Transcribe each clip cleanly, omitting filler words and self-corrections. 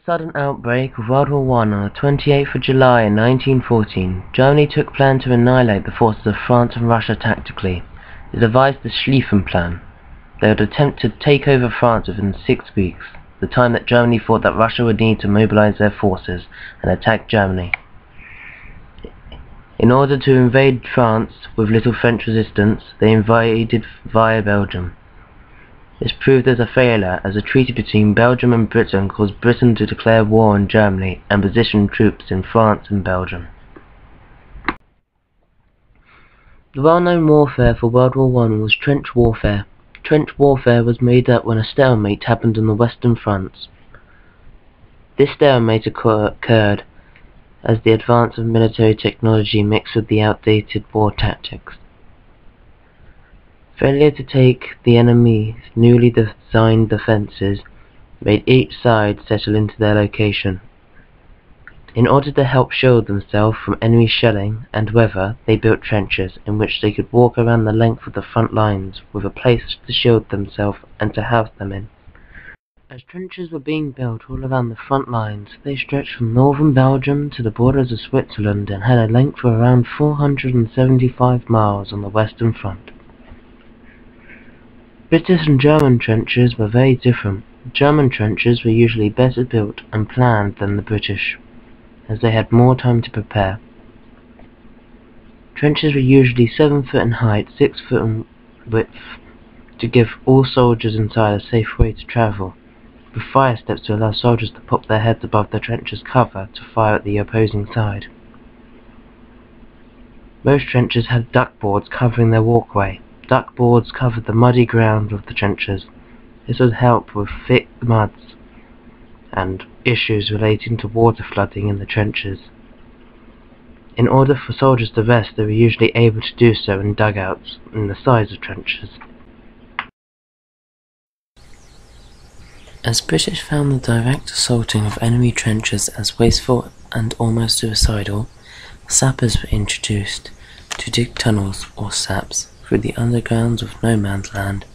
sudden outbreak of World War I on the 28th of July in 1914, Germany took plan to annihilate the forces of France and Russia tactically. They devised the Schlieffen Plan. They would attempt to take over France within 6 weeks, the time that Germany thought that Russia would need to mobilize their forces and attack Germany. In order to invade France with little French resistance, they invaded via Belgium. This proved as a failure, as a treaty between Belgium and Britain caused Britain to declare war on Germany and position troops in France and Belgium. The well-known warfare for World War I was trench warfare. Trench warfare was made up when a stalemate happened on the Western Fronts. This stalemate occurred as the advance of military technology mixed with the outdated war tactics. Failure to take the enemy's newly designed defences made each side settle into their location. In order to help shield themselves from enemy shelling and weather, they built trenches in which they could walk around the length of the front lines with a place to shield themselves and to house them in. As trenches were being built all around the front lines, they stretched from northern Belgium to the borders of Switzerland and had a length of around 475 miles on the Western Front. British and German trenches were very different. German trenches were usually better built and planned than the British, as they had more time to prepare. Trenches were usually 7 foot in height, 6 foot in width, to give all soldiers inside a safe way to travel, with fire steps to allow soldiers to pop their heads above the trench's cover to fire at the opposing side. Most trenches had duckboards covering their walkway. Duckboards covered the muddy ground of the trenches. This would help with thick muds and issues relating to water flooding in the trenches. In order for soldiers to rest, they were usually able to do so in dugouts in the sides of trenches. As British found the direct assaulting of enemy trenches as wasteful and almost suicidal, sappers were introduced to dig tunnels, or saps, through the undergrounds of no man's land.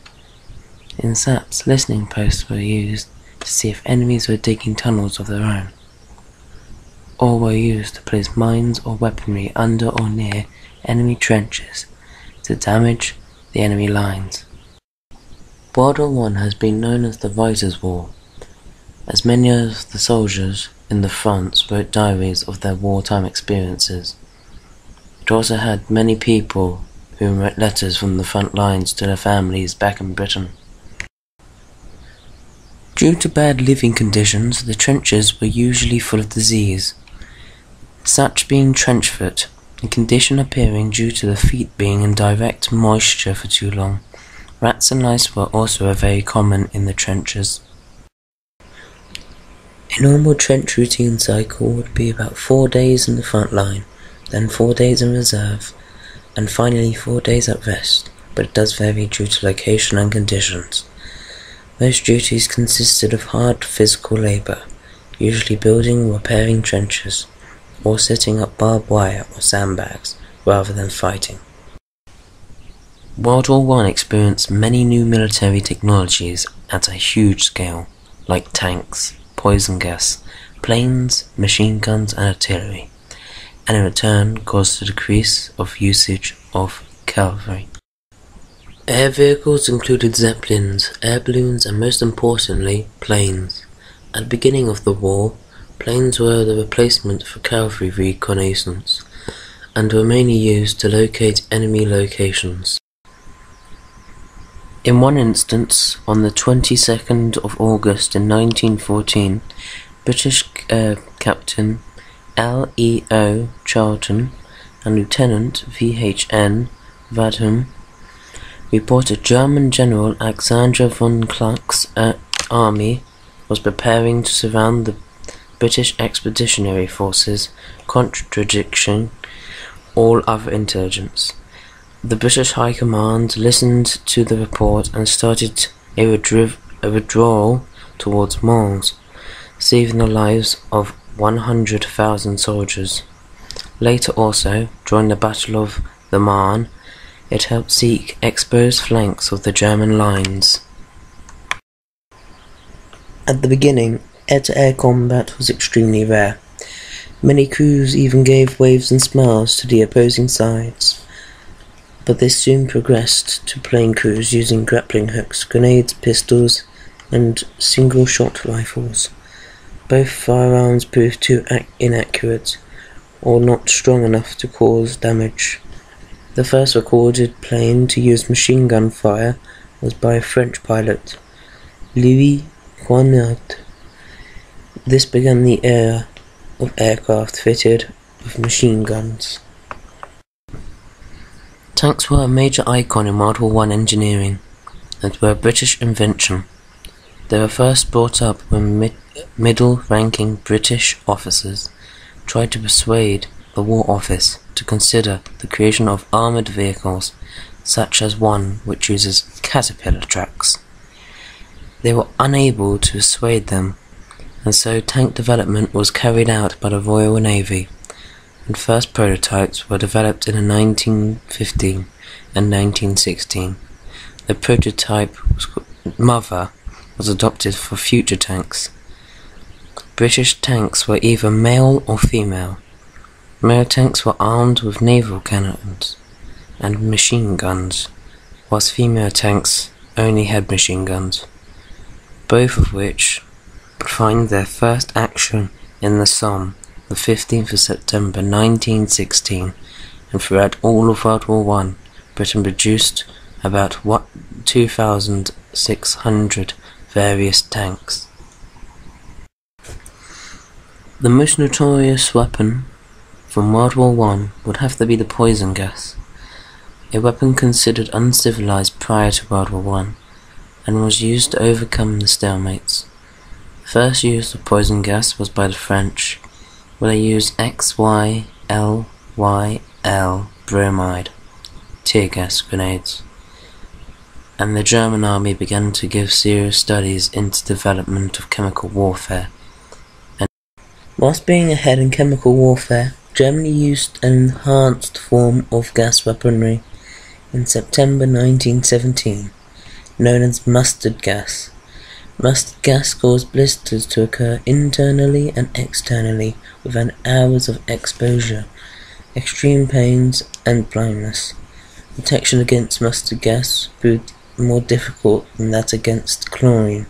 In saps, listening posts were used to see if enemies were digging tunnels of their own, or were used to place mines or weaponry under or near enemy trenches to damage the enemy lines. World War I has been known as the Writer's War, as many of the soldiers in the fronts wrote diaries of their wartime experiences. It also had many people who wrote letters from the front lines to their families back in Britain. Due to bad living conditions, the trenches were usually full of disease, such being trench foot, a condition appearing due to the feet being in direct moisture for too long. Rats and lice were also very common in the trenches. A normal trench routine cycle would be about 4 days in the front line, then 4 days in reserve, and finally 4 days at rest, but it does vary due to location and conditions. Most duties consisted of hard physical labour, usually building or repairing trenches, or setting up barbed wire or sandbags, rather than fighting. World War I experienced many new military technologies at a huge scale, like tanks, poison gas, planes, machine guns and artillery, and in return caused a decrease of usage of cavalry. Air vehicles included zeppelins, air balloons and most importantly, planes. At the beginning of the war, planes were the replacement for cavalry reconnaissance, and were mainly used to locate enemy locations. In one instance, on the 22nd of August in 1914, British Captain L.E.O. Charlton and Lieutenant V.H.N. Vadham reported German General Alexander von Kluck's army was preparing to surround the British Expeditionary Forces, contradicting all other intelligence. The British High Command listened to the report and started a withdrawal towards Mons, saving the lives of 100,000 soldiers. Later also, during the Battle of the Marne, it helped seek exposed flanks of the German lines. At the beginning, Air-to-air combat was extremely rare. Many crews even gave waves and smiles to the opposing sides, but this soon progressed to plane crews using grappling hooks, grenades, pistols, and single-shot rifles. Both firearms proved too inaccurate or not strong enough to cause damage. The first recorded plane to use machine gun fire was by a French pilot, Louis Coinard. This began the era of aircraft fitted with machine guns. Tanks were a major icon in World War I engineering, and were a British invention. They were first brought up when middle-ranking British officers tried to persuade the War Office to consider the creation of armoured vehicles, such as one which uses caterpillar tracks. They were unable to persuade them, and so tank development was carried out by the Royal Navy, and first prototypes were developed in 1915 and 1916. The prototype Mother was adopted for future tanks. British tanks were either male or female. Male tanks were armed with naval cannons and machine guns, whilst female tanks only had machine guns, both of which would find their first action in the Somme, the 15th of September 1916, and throughout all of World War I, Britain produced about 2,600 various tanks. The most notorious weapon from World War I would have to be the poison gas, a weapon considered uncivilized prior to World War I, and was used to overcome the stalemates. The first use of poison gas was by the French, where they used XYLYL bromide tear gas grenades, and the German army began to give serious studies into development of chemical warfare. And whilst being ahead in chemical warfare, Germany used an enhanced form of gas weaponry in September 1917, known as mustard gas. Mustard gas caused blisters to occur internally and externally within hours of exposure, extreme pains and blindness. Protection against mustard gas proved more difficult than that against chlorine.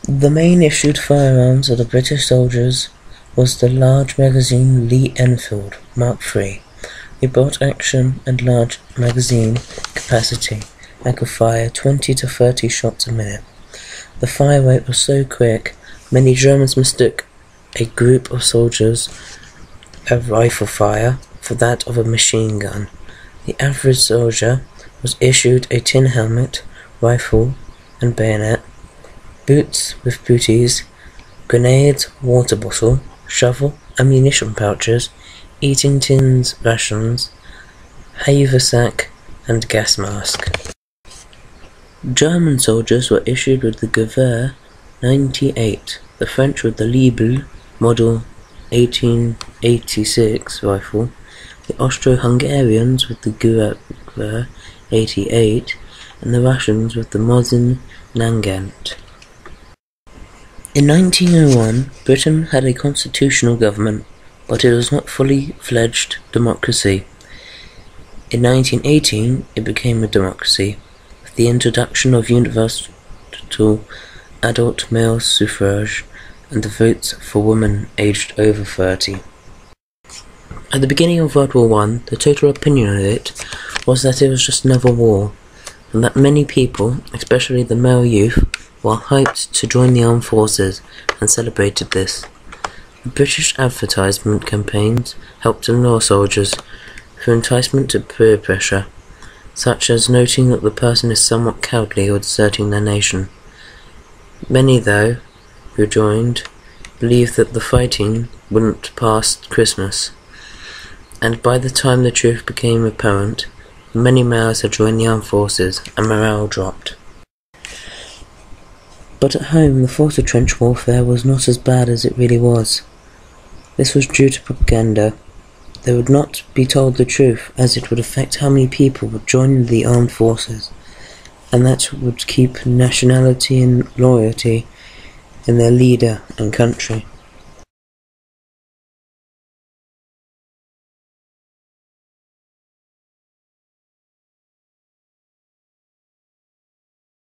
The main issued firearms of the British soldiers was the large magazine Lee Enfield Mark III, a bolt action and large magazine capacity and could fire 20 to 30 shots a minute. The fire rate was so quick, many Germans mistook a group of soldiers of rifle fire for that of a machine gun. The average soldier was issued a tin helmet, rifle and bayonet, boots with booties, grenades, water bottle, shovel, ammunition pouches, eating tins, rations, haversack and gas mask. German soldiers were issued with the Gewehr 98, the French with the Liebel model 1886 rifle, the Austro-Hungarians with the Gewehr 88, and the Russians with the Mosin Nagant. In 1901, Britain had a constitutional government, but it was not fully fledged democracy. In 1918, it became a democracy, with the introduction of universal adult male suffrage and the votes for women aged over 30. At the beginning of World War I, the total opinion of it was that it was just another war, and that many people, especially the male youth, were hyped to join the armed forces and celebrated this. The British advertisement campaigns helped to lure soldiers through enticement to peer pressure, such as noting that the person is somewhat cowardly or deserting their nation. Many, though, who joined, believed that the fighting wouldn't past Christmas, and by the time the truth became apparent, many males had joined the armed forces and morale dropped. But at home, the thought of trench warfare was not as bad as it really was. This was due to propaganda. They would not be told the truth, as it would affect how many people would join the armed forces, and that would keep nationality and loyalty in their leader and country.